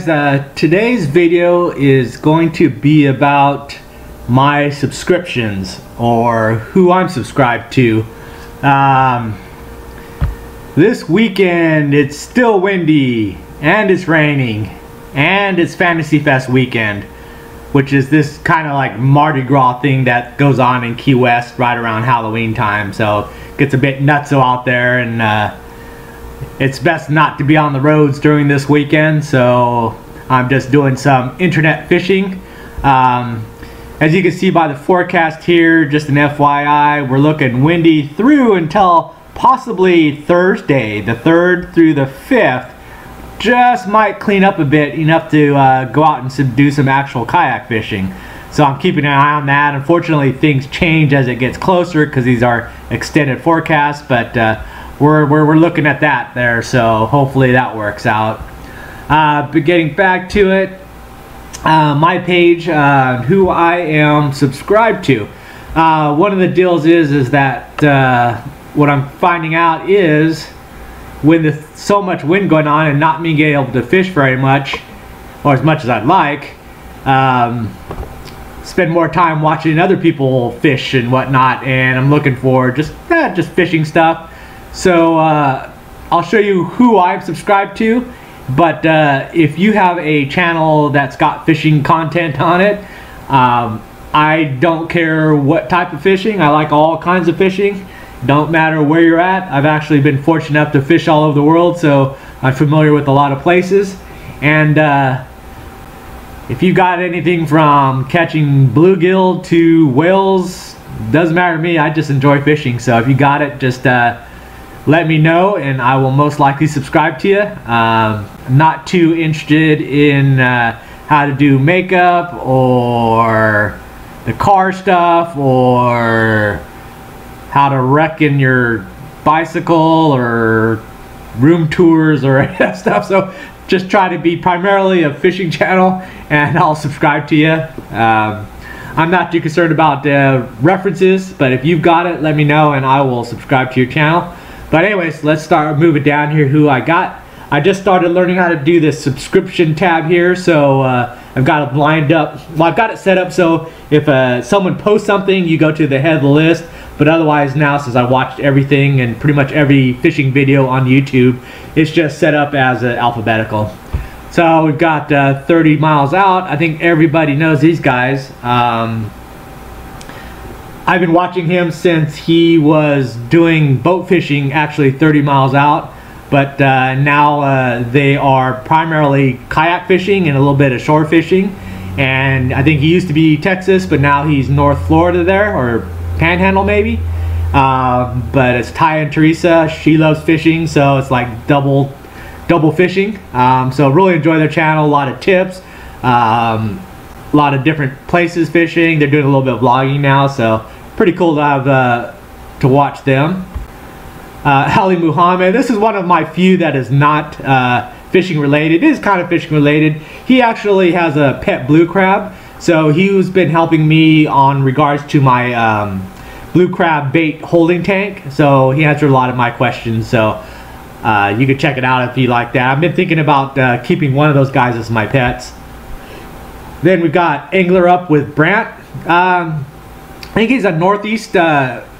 guys, today's video is going to be about my subscriptions or who I'm subscribed to. This weekend it's still windy and it's raining and it's Fantasy Fest weekend, which is this kind of like Mardi Gras thing that goes on in Key West right around Halloween time. So it gets a bit nutso out there, and it's best not to be on the roads during this weekend, so I'm just doing some internet fishing. As you can see by the forecast here, just an FYI, we're looking windy through until possibly Thursday, the 3rd through the 5th. Just might clean up a bit, enough to go out and do some actual kayak fishing. So I'm keeping an eye on that. Unfortunately, things change as it gets closer because these are extended forecasts, but we're looking at that there, so hopefully that works out. But getting back to it, my page, who I am subscribed to. One of the deals is that what I'm finding out is when there's so much wind going on and not me getting able to fish very much, or as much as I'd like, spend more time watching other people fish and whatnot, and I'm looking for just fishing stuff. So I'll show you who I'm subscribed to, but if you have a channel that's got fishing content on it, I don't care what type of fishing. I like all kinds of fishing. Don't matter where you're at. I've actually been fortunate enough to fish all over the world, so I'm familiar with a lot of places. And if you got anything from catching bluegill to whales, doesn't matter to me. I just enjoy fishing. So if you got it, just let me know and I will most likely subscribe to you. I'm not too interested in how to do makeup or the car stuff or how to wreck in your bicycle or room tours or any of that stuff. So just try to be primarily a fishing channel and I'll subscribe to you. I'm not too concerned about references, but if you've got it, let me know and I will subscribe to your channel. But anyways, let's start moving down here who I got. I just started learning how to do this subscription tab here, so I've got it lined up. Well, I've got it set up so if someone posts something, you go to the head of the list. But otherwise now, since I watched everything and pretty much every fishing video on YouTube, it's just set up as alphabetical. So we've got 30 miles out. I think everybody knows these guys. I've been watching him since he was doing boat fishing, actually 30 miles out. But now they are primarily kayak fishing and a little bit of shore fishing. And I think he used to be Texas, but now he's North Florida there, or Panhandle maybe. But it's Ty and Teresa. She loves fishing, so it's like double fishing. So really enjoy their channel. A lot of tips, a lot of different places fishing. They're doing a little bit of vlogging now, so pretty cool to have to watch them. Ali Muhammad, this is one of my few that is not fishing related. It is kind of fishing related. He actually has a pet blue crab, so he's been helping me on regards to my blue crab bait holding tank. So he answered a lot of my questions, so you can check it out if you like that. I've been thinking about keeping one of those guys as my pets. Then we've got Angler Up with Brant. I think he's a Northeast,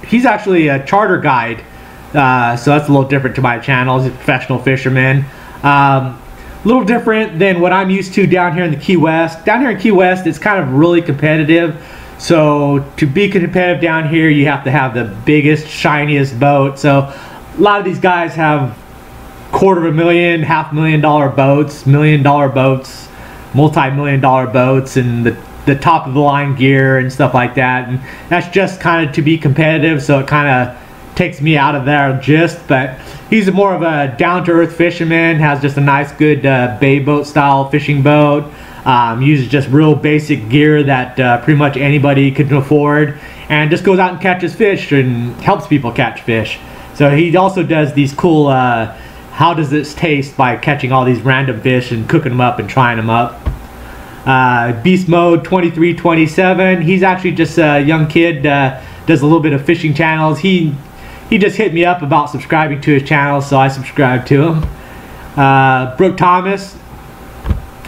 he's actually a charter guide, so that's a little different to my channel. He's a professional fisherman. A little different than what I'm used to down here in the Key West. Down here in Key West, it's kind of really competitive. So to be competitive down here, you have to have the biggest, shiniest boat. So a lot of these guys have $250,000, $500,000 boats, $1 million boats, multi-million-dollar boats, and the top of the line gear and stuff like that. And that's just kind of to be competitive, so it kind of takes me out of there just. But he's more of a down-to-earth fisherman, has just a nice good bay boat style fishing boat. Uses just real basic gear that pretty much anybody can afford, and just goes out and catches fish and helps people catch fish. So he also does these cool how does this taste by catching all these random fish and cooking them up and trying them up. Beast Mode 2327, he's actually just a young kid, does a little bit of fishing channels. He just hit me up about subscribing to his channel, so I subscribed to him. Brooke Thomas,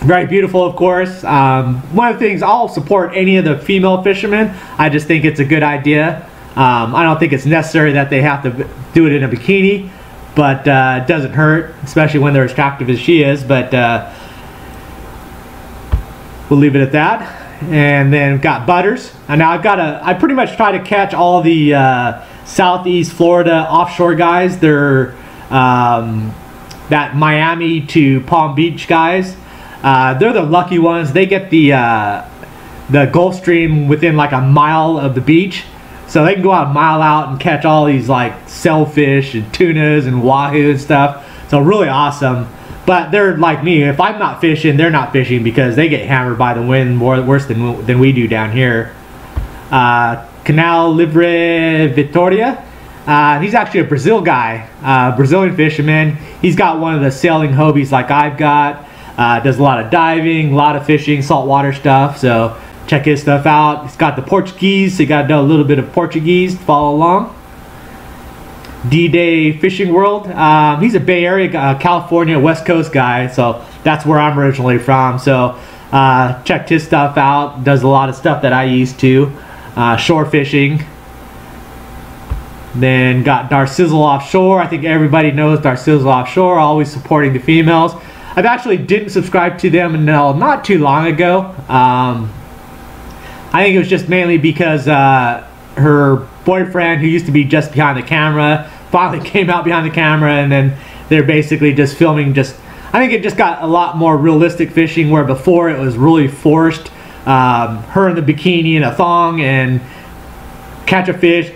Very beautiful, of course. One of the things, I'll support any of the female fishermen. I just think it's a good idea. I don't think it's necessary that they have to do it in a bikini, but it doesn't hurt, especially when they're as attractive as she is. But we'll leave it at that. And then we've got Butters. And now I pretty much try to catch all the Southeast Florida offshore guys. They're that Miami to Palm Beach guys. They're the lucky ones. They get the Gulf Stream within like a mile of the beach, so they can go out a mile out and catch all these like sailfish and tunas and wahoo and stuff. So really awesome. But they're like me. If I'm not fishing, they're not fishing, because they get hammered by the wind worse than we do down here. Canal Libre Vitoria. He's actually a Brazil guy, Brazilian fisherman. He's got one of the sailing Hobies like I've got. Does a lot of diving, a lot of fishing, saltwater stuff. So check his stuff out. He's got the Portuguese, so you got to know a little bit of Portuguese to follow along. D-Day Fishing World. He's a Bay Area, California, West Coast guy. So that's where I'm originally from. So checked his stuff out. Does a lot of stuff that I used to. Shore fishing. Then got Darcizzle Offshore. I think everybody knows Darcizzle Offshore, always supporting the females. I've actually didn't subscribe to them until not too long ago. I think it was just mainly because her boyfriend, who used to be just behind the camera, finally came out behind the camera, and then they're basically just filming I think it just got a lot more realistic fishing, where before it was really forced. Her in the bikini and a thong, and catch a fish,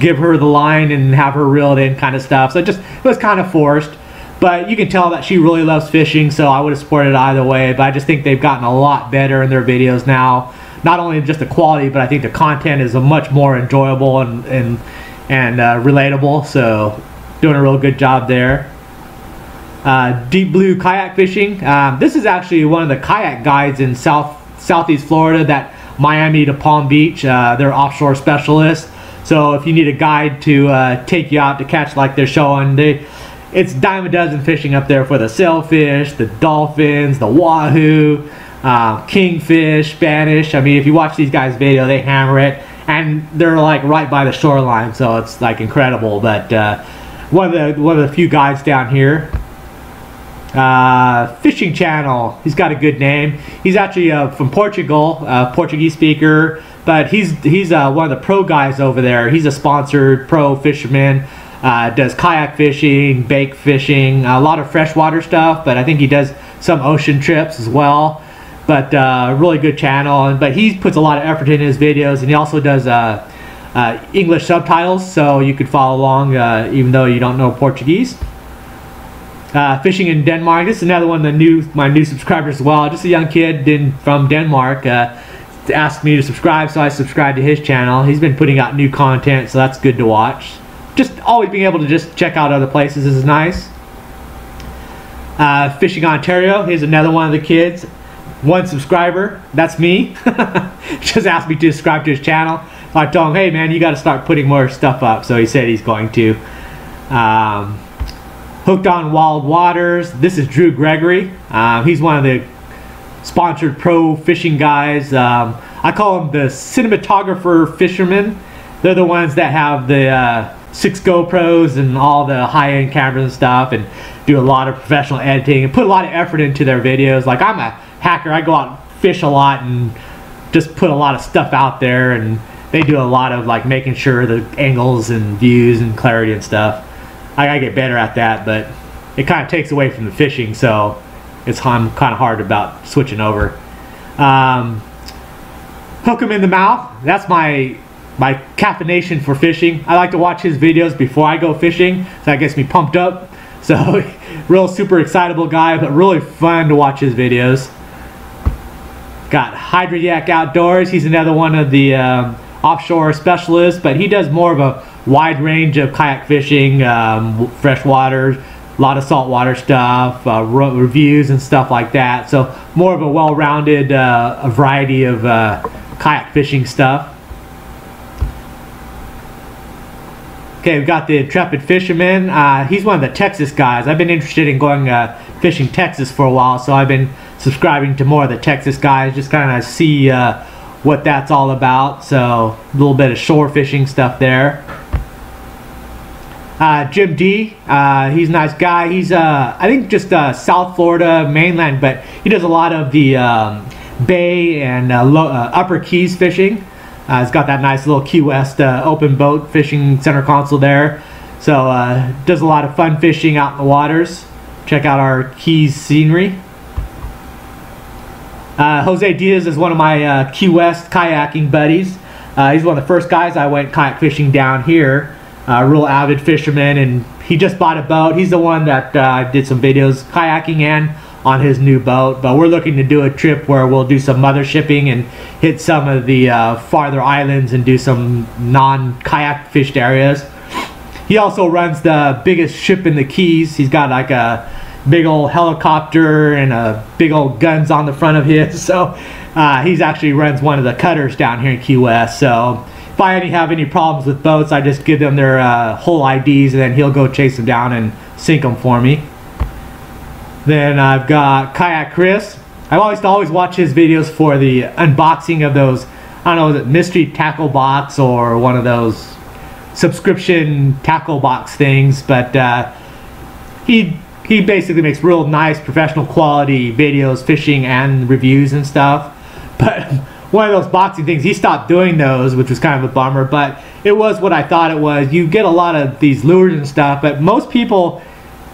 give her the line and have her reeled in kind of stuff. So it was kind of forced, but you can tell that she really loves fishing, so I would have supported either way. But I just think they've gotten a lot better in their videos now. Not only just the quality, but I think the content is a much more enjoyable and relatable. So doing a real good job there. Deep Blue Kayak Fishing. This is actually one of the kayak guides in Southeast Florida, that Miami to Palm Beach. They're offshore specialists. So if you need a guide to take you out to catch like they're showing, it's dime a dozen fishing up there for the sailfish, the dolphins, the wahoo, kingfish, Spanish. I mean, if you watch these guys' video, they hammer it, and they're like right by the shoreline, so it's like incredible. But one of the few guides down here. Fishing Channel. He's got a good name. He's actually from Portugal, Portuguese speaker, but he's one of the pro guys over there. He's a sponsored pro fisherman. Does kayak fishing, bait fishing, a lot of freshwater stuff, but I think he does some ocean trips as well. But really good channel, but he puts a lot of effort in his videos, and he also does English subtitles, so you could follow along even though you don't know Portuguese. Fishing in Denmark. This is another one of my new subscribers as well. Just a young kid from Denmark asked me to subscribe, so I subscribed to his channel. He's been putting out new content, so that's good to watch. Just always being able to just check out other places is nice. Fishing Ontario. Here's another one of the kids. One subscriber. That's me. Just asked me to subscribe to his channel. I told him, hey man, you got to start putting more stuff up. So he said he's going to. Hooked on Wild Waters. This is Drew Gregory. He's one of the sponsored pro fishing guys. I call them the cinematographer fishermen. They're the ones that have the 6 GoPros and all the high-end cameras and stuff, and do a lot of professional editing and put a lot of effort into their videos. Like, I'm a hacker. I go out and fish a lot and just put a lot of stuff out there, and they do a lot of like making sure the angles and views and clarity and stuff. I gotta get better at that, but it kind of takes away from the fishing, so I'm kind of hard about switching over. Hook 'em in the mouth. That's my caffeination for fishing. I like to watch his videos before I go fishing, so that gets me pumped up. So real super excitable guy, but really fun to watch his videos. Got Hydroyak Outdoors. He's another one of the offshore specialists, but he does more of a wide range of kayak fishing, freshwater, a lot of saltwater stuff, reviews and stuff like that. So more of a well-rounded a variety of kayak fishing stuff. Okay, we've got the Intrepid Fisherman. He's one of the Texas guys. I've been interested in going fishing Texas for a while, so I've been subscribing to more of the Texas guys, just kind of see what that's all about. So a little bit of shore fishing stuff there. Jim D, he's a nice guy. He's I think just South Florida mainland, but he does a lot of the Bay and Upper Keys fishing. He's got that nice little Key West open boat fishing center console there. So does a lot of fun fishing out in the waters. Check out our Keys scenery. Jose Diaz is one of my Key West kayaking buddies. He's one of the first guys I went kayak fishing down here. Real avid fisherman, and he just bought a boat. He's the one that did some videos kayaking and on his new boat. But we're looking to do a trip where we'll do some mother shipping and hit some of the farther islands and do some non-kayak fished areas. He also runs the biggest ship in the Keys. He's got like a big old helicopter and a big old guns on the front of his. So he's actually runs one of the cutters down here in Key West. So if I have any problems with boats, I just give them their whole IDs, and then he'll go chase them down and sink them for me. Then I've got Kayak Chris. I always watch his videos for the unboxing of those, I don't know, is it mystery tackle box or one of those subscription tackle box things, but he basically makes real nice professional quality videos, fishing and reviews and stuff. But one of those boxing things, he stopped doing those, which was kind of a bummer, but it was what I thought it was. You get a lot of these lures and stuff, but most people,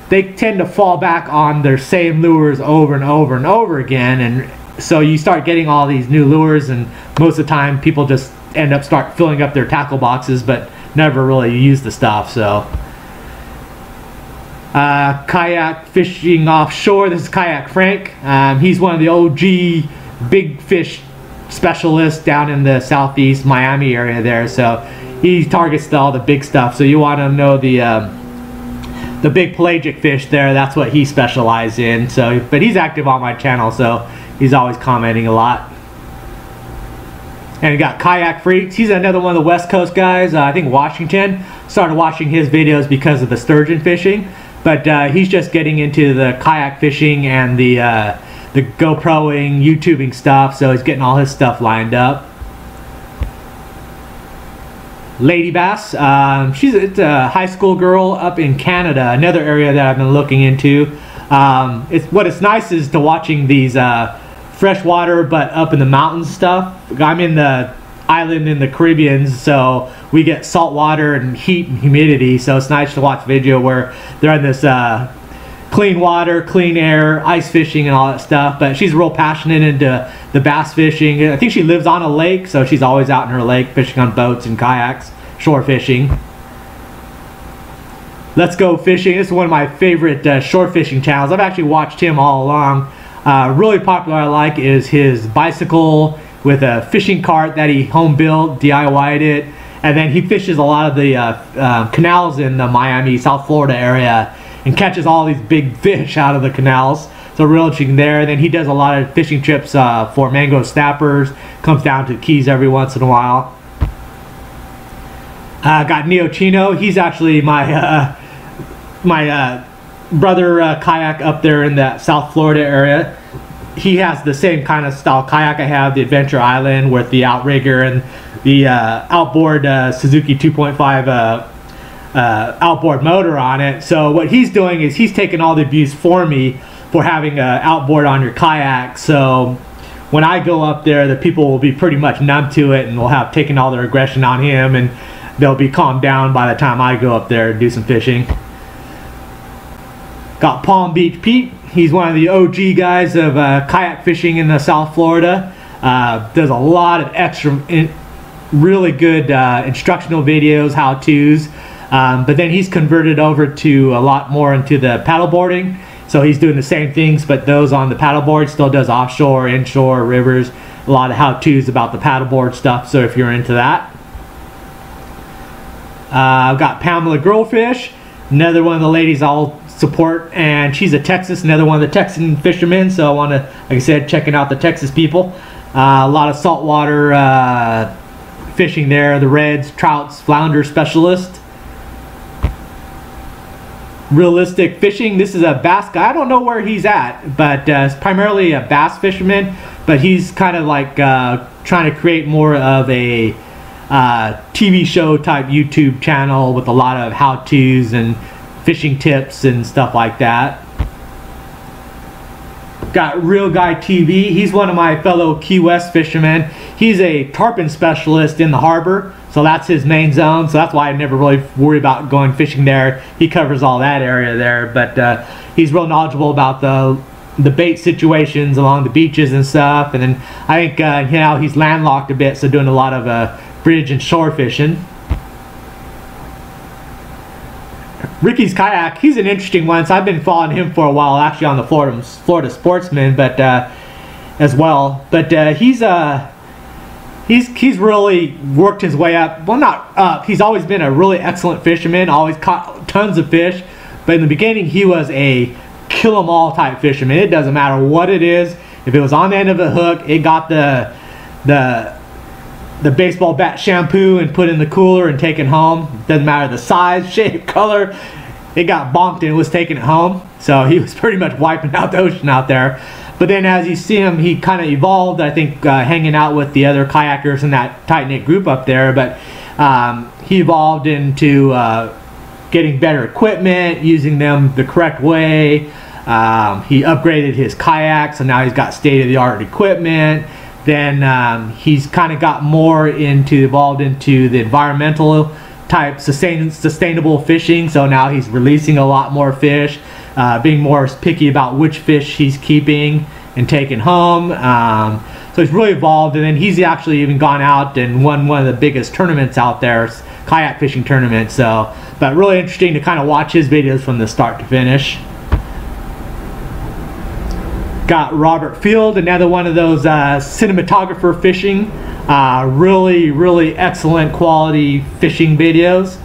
they tend to fall back on their same lures over and over and over again, and so you start getting all these new lures, and most of the time people just start filling up their tackle boxes but never really use the stuff. So kayak fishing offshore, this is Kayak Frank. He's one of the OG big fish specialists down in the southeast Miami area there, so he targets all the big stuff. So you want to know the big pelagic fish there, that's what he specializes in. So, but he's active on my channel, so he's always commenting a lot. And we got Kayak Freaks. He's another one of the West Coast guys. I think Washington. Started watching his videos because of the sturgeon fishing, but he's just getting into the kayak fishing and the GoProing, YouTubing stuff. So he's getting all his stuff lined up. Lady Bass. She's a high school girl up in Canada. Another area that I've been looking into. What's nice is to watching these freshwater but up in the mountains stuff. I'm in the island in the Caribbean, so we get salt water and heat and humidity, so it's nice to watch video where they're in this clean water, clean air, ice fishing and all that stuff. But she's real passionate into the bass fishing. I think she lives on a lake, so she's always out in her lake fishing on boats and kayaks, shore fishing. Let's Go Fishing. This is one of my favorite shore fishing channels. I've actually watched him all along. Really popular I like is his bicycle with a fishing cart that he home built, DIY'd it, and then he fishes a lot of the canals in the Miami, South Florida area and catches all these big fish out of the canals. So real interesting there. And then he does a lot of fishing trips for mangrove snappers, comes down to the Keys every once in a while. Got Neo Chino. He's actually my brother kayak up there in that South Florida area. He has the same kind of style kayak I have, the Adventure Island with the outrigger and the outboard Suzuki 2.5 outboard motor on it. So what he's doing is he's taking all the abuse for me for having an outboard on your kayak. So when I go up there, the people will be pretty much numb to it and will have taken all their aggression on him, and they'll be calmed down by the time I go up there and do some fishing. Got Palm Beach Pete. He's one of the OG guys of kayak fishing in the South Florida. Does a lot of extra, really good instructional videos, how-tos. But then he's converted over to a lot more into the paddleboarding. So he's doing the same things, but those on the paddleboard. Still does offshore, inshore, rivers. A lot of how-tos about the paddleboard stuff, so if you're into that. I've got Pamela Girlfish, another one of the ladies I'll support, and she's a Texas, another one of the Texan fishermen, so I want to, like I said, checking out the Texas people. A lot of saltwater fishing there, the reds, trouts, flounder specialist. realistic fishing. This is a bass guy. I don't know where he's at, but it's primarily a bass fisherman, but he's kind of like trying to create more of a TV show type YouTube channel with a lot of how-tos and fishing tips and stuff like that. Got Real Guy TV. He's one of my fellow Key West fishermen. He's a tarpon specialist in the harbor, so that's his main zone, so that's why I never really worry about going fishing there. He covers all that area there, but he's real knowledgeable about the bait situations along the beaches and stuff. And then I think you know, he's landlocked a bit, so doing a lot of bridge and shore fishing. Ricky's Kayak, he's an interesting one. So I've been following him for a while, actually on the Florida Sportsman, but as well. But he's really worked his way up. Well, not up. He's always been a really excellent fisherman. Always caught tons of fish. But in the beginning, he was a kill 'em all type fisherman. It doesn't matter what it is. If it was on the end of a hook, it got the baseball bat shampoo and put in the cooler and taken home. Doesn't matter the size, shape, color. It got bonked and was taken home. So he was pretty much wiping out the ocean out there. But then as you see him, he kind of evolved, I think, hanging out with the other kayakers in that tight-knit group up there. But he evolved into getting better equipment, using them the correct way. He upgraded his kayak, so now he's got state-of-the-art equipment. Then he's kind of got more evolved into the environmental type sustainable fishing, so now he's releasing a lot more fish, being more picky about which fish he's keeping and taking home. So he's really evolved, and then he's actually even gone out and won one of the biggest tournaments out there, kayak fishing tournament. So, but really interesting to kind of watch his videos from the start to finish. Got Robert Field, another one of those cinematographer fishing, really excellent quality fishing videos.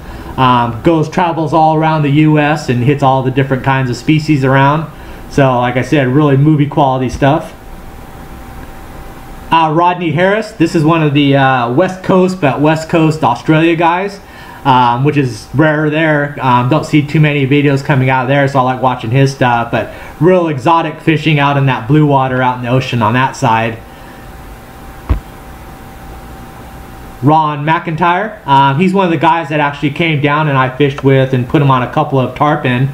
Travels all around the US and hits all the different kinds of species around. So like I said, really movie quality stuff. Rodney Harris, this is one of the West Coast Australia guys, which is rare there. Don't see too many videos coming out of there, so I like watching his stuff. But real exotic fishing out in that blue water out in the ocean on that side. Ron McIntyre, he's one of the guys that actually came down and I fished with and put him on a couple of tarpon.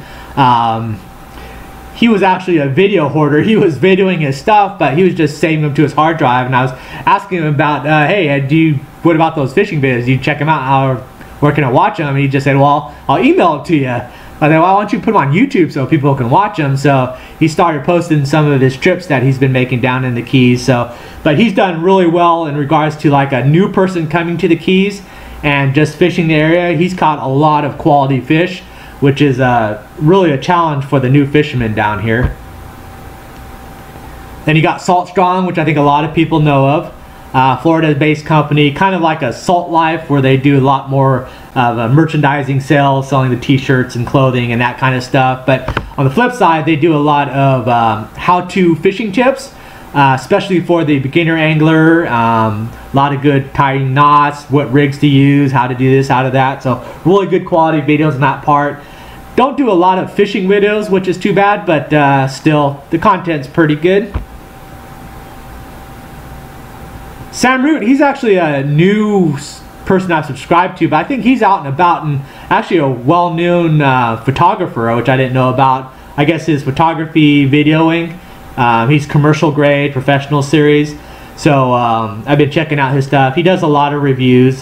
He was actually a video hoarder. He was videoing his stuff, but he was just saving them to his hard drive. And I was asking him about, hey, what about those fishing videos? Do you check them out? Where can I watch them? And he just said, well, I'll email it to you. I said, well, why don't you put them on YouTube so people can watch them? So he started posting some of his trips that he's been making down in the Keys. So, but he's done really well in regards to like a new person coming to the Keys and just fishing the area. He's caught a lot of quality fish, which is really a challenge for the new fishermen down here. Then you got Salt Strong, which I think a lot of people know of. Florida-based company, kind of like a Salt Life, where they do a lot more of merchandising sales, selling the t-shirts and clothing and that kind of stuff. But on the flip side, they do a lot of how-to fishing tips, especially for the beginner angler. A lot of good tying knots, what rigs to use, how to do this, how to that. So really good quality videos on that part. Don't do a lot of fishing videos, which is too bad, but still, the content's pretty good. Sam Root, he's actually a new person I've subscribed to, but I think he's out and about and actually a well-known photographer, which I didn't know about. I guess his photography, videoing, he's commercial grade, professional series. So I've been checking out his stuff. He does a lot of reviews.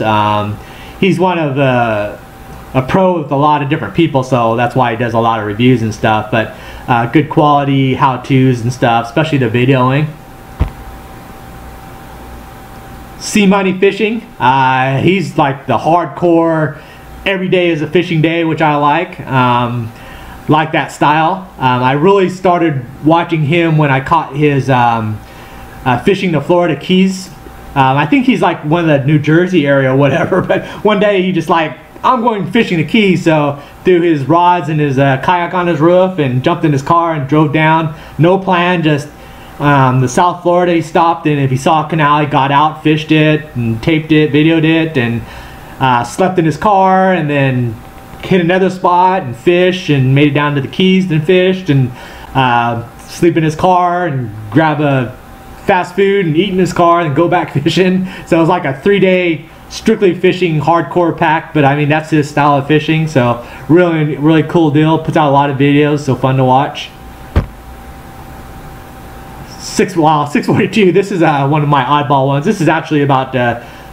He's one of a pro with a lot of different people, so that's why he does a lot of reviews and stuff. But good quality how-tos and stuff, especially the videoing. Sea Money Fishing, he's like the hardcore, every day is a fishing day, which I like that style. I really started watching him when I caught his fishing the Florida Keys. I think he's like one of the New Jersey area or whatever, but one day he just like, I'm going fishing the Keys, so threw his rods and his kayak on his roof and jumped in his car and drove down. No plan, just the South Florida. He stopped, and if he saw a canal, he got out, fished it, and taped it, videoed it, and slept in his car, and then hit another spot and fish, and made it down to the Keys and fished, and sleep in his car and grab a fast food and eat in his car and go back fishing. So it was like a 3-day strictly fishing hardcore pack, but I mean that's his style of fishing. So really cool deal. Puts out a lot of videos, so fun to watch. 642. This is one of my oddball ones. This is actually about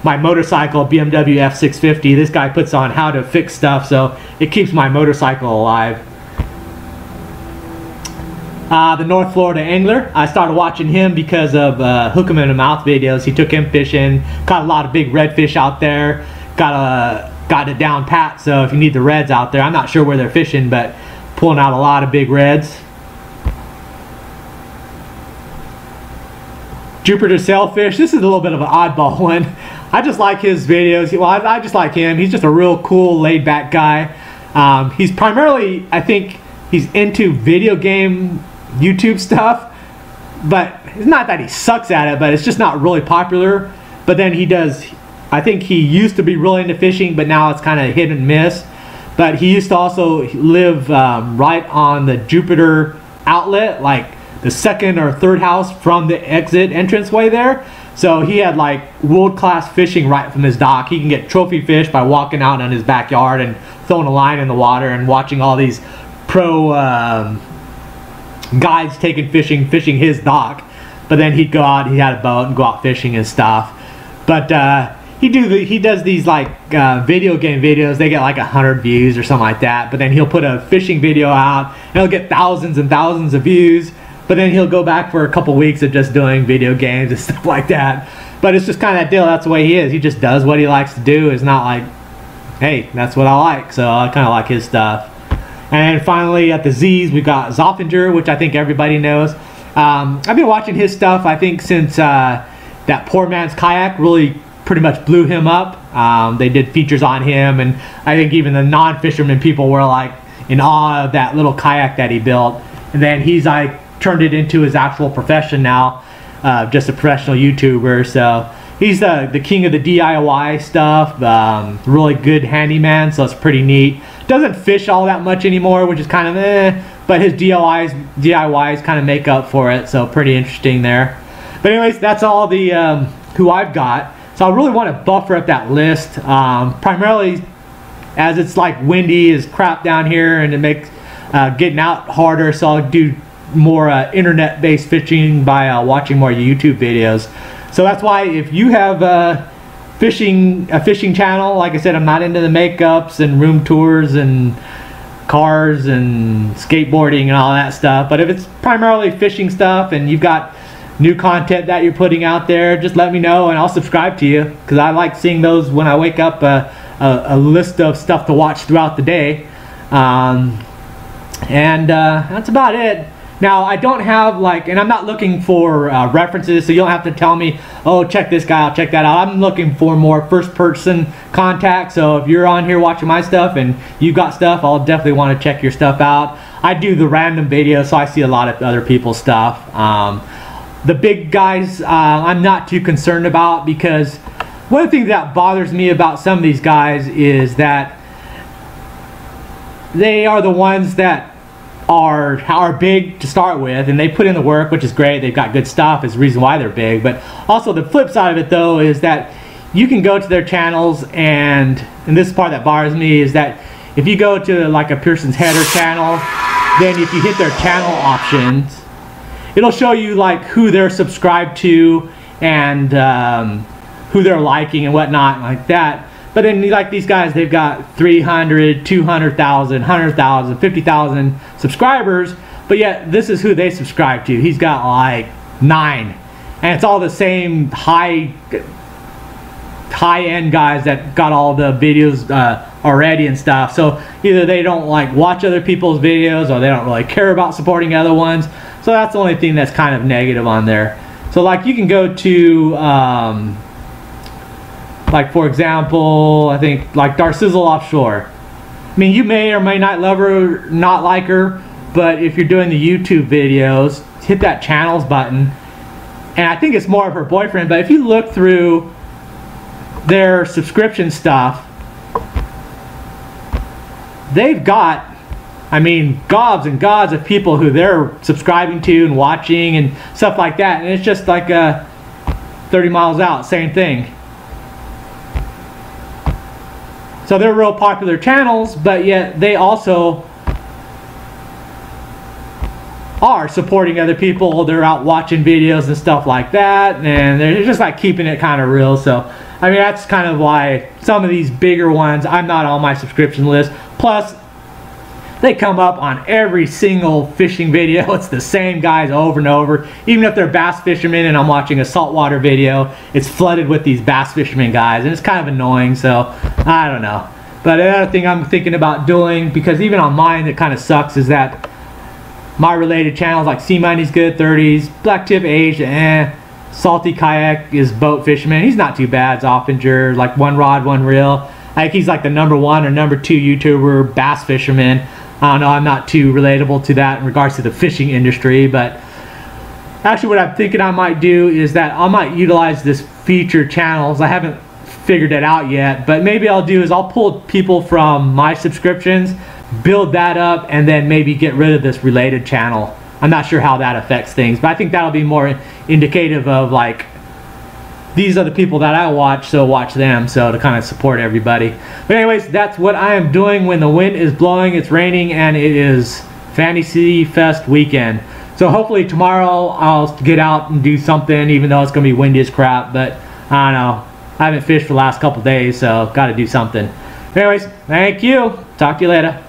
my motorcycle, BMW F650. This guy puts on how to fix stuff, so it keeps my motorcycle alive. The North Florida Angler. I started watching him because of Hook 'em in the Mouth videos. He took him fishing, caught a lot of big redfish out there, got it down pat. So if you need the reds out there, I'm not sure where they're fishing, but pulling out a lot of big reds. Jupiter Sailfish. This is a little bit of an oddball one. I just like his videos. Well, I just like him. He's just a real cool, laid-back guy. He's primarily, I think, he's into video game YouTube stuff, but it's not that he sucks at it, but it's just not really popular. But then he does, I think he used to be really into fishing, but now it's kind of hit and miss. But he used to also live right on the Jupiter outlet, like the second or third house from the exit entranceway there. So he had like world-class fishing right from his dock. He can get trophy fish by walking out in his backyard and throwing a line in the water and watching all these pro guides taking fishing his dock. But then he'd go out, he had a boat and go out fishing and stuff. But he does these like video game videos. They get like 100 views or something like that. But then he'll put a fishing video out and he'll get thousands and thousands of views. But then he'll go back for a couple weeks of just doing video games and stuff like that. But it's just kind of that deal. That's the way he is. He just does what he likes to do. It's not like, hey, that's what I like. So I kind of like his stuff. And finally at the Z's, we got Zoffinger, which I think everybody knows. I've been watching his stuff, I think, since that Poor Man's Kayak really pretty much blew him up. They did features on him, and I think even the non-fishermen people were like in awe of that little kayak that he built. And then he's like turned it into his actual profession now, just a professional YouTuber. So he's the king of the DIY stuff, really good handyman, so it's pretty neat. Doesn't fish all that much anymore, which is kind of but his DIYs kind of make up for it, so pretty interesting there. But anyways, that's all the who I've got. So I really want to buffer up that list, primarily as it's like windy as crap down here, and it makes getting out harder, so I'll do more internet-based fishing by watching more YouTube videos. So that's why if you have a fishing channel, like I said, I'm not into the makeups and room tours and cars and skateboarding and all that stuff, but if it's primarily fishing stuff and you've got new content that you're putting out there, just let me know and I'll subscribe to you, because I like seeing those when I wake up, a list of stuff to watch throughout the day. That's about it. Now I don't have like, and I'm not looking for references, so you don't have to tell me, oh, check this guy out, check that out. I'm looking for more first person contact. So if you're on here watching my stuff and you've got stuff, I'll definitely want to check your stuff out. I do the random videos, so I see a lot of other people's stuff. The big guys I'm not too concerned about, because one thing that bothers me about some of these guys is that they are the ones that are big to start with, and they put in the work, which is great. They've got good stuff, is the reason why they're big. But also the flip side of it though is that you can go to their channels, and this part that bothers me is that if you go to like a Pearson's Header channel, then if you hit their channel options, it'll show you like who they're subscribed to and who they're liking and whatnot like that. But then like these guys, they've got 300, 200,000, 100,000, 50,000 subscribers, but yet this is who they subscribe to. He's got like 9, and it's all the same high-end guys that got all the videos already and stuff. So either they don't like watch other people's videos, or they don't really care about supporting other ones. So that's the only thing that's kind of negative on there. So like you can go to like for example, I think like Darcizzle Offshore. I mean, you may or may not love her, not like her, but if you're doing the YouTube videos, hit that channels button. And I think it's more of her boyfriend, but if you look through their subscription stuff, they've got, I mean, gobs and gobs of people who they're subscribing to and watching and stuff like that. And it's just like 30 miles out, same thing. So they're real popular channels, but yet they also are supporting other people. They're out watching videos and stuff like that, and they're just like keeping it kind of real. So I mean, that's kind of why some of these bigger ones, I'm not on my subscription list. Plus, they come up on every single fishing video. It's the same guys over and over. Even if they're bass fishermen and I'm watching a saltwater video, it's flooded with these bass fishermen guys, and it's kind of annoying. So I don't know. But another thing I'm thinking about doing, because even on mine it kind of sucks, is that my related channels like Sea Money's Good 30s, Blacktip Age, Salty Kayak is boat fisherman. He's not too bad. It's Offinger, like one rod, one reel. I think he's like the #1 or #2 YouTuber bass fisherman. I don't know, I'm not too relatable to that in regards to the fishing industry, but actually what I'm thinking I might do is that I might utilize this featured channels. I haven't figured it out yet, but maybe I'll do is I'll pull people from my subscriptions, build that up, and then maybe get rid of this related channel. I'm not sure how that affects things, but I think that'll be more indicative of like, these are the people that I watch, so watch them, so to kind of support everybody. But anyways, that's what I am doing when the wind is blowing, it's raining, and it is Fantasy Fest weekend. So hopefully tomorrow I'll get out and do something, even though it's going to be windy as crap. But I don't know. I haven't fished for the last couple days, so got to do something. Anyways, thank you. Talk to you later.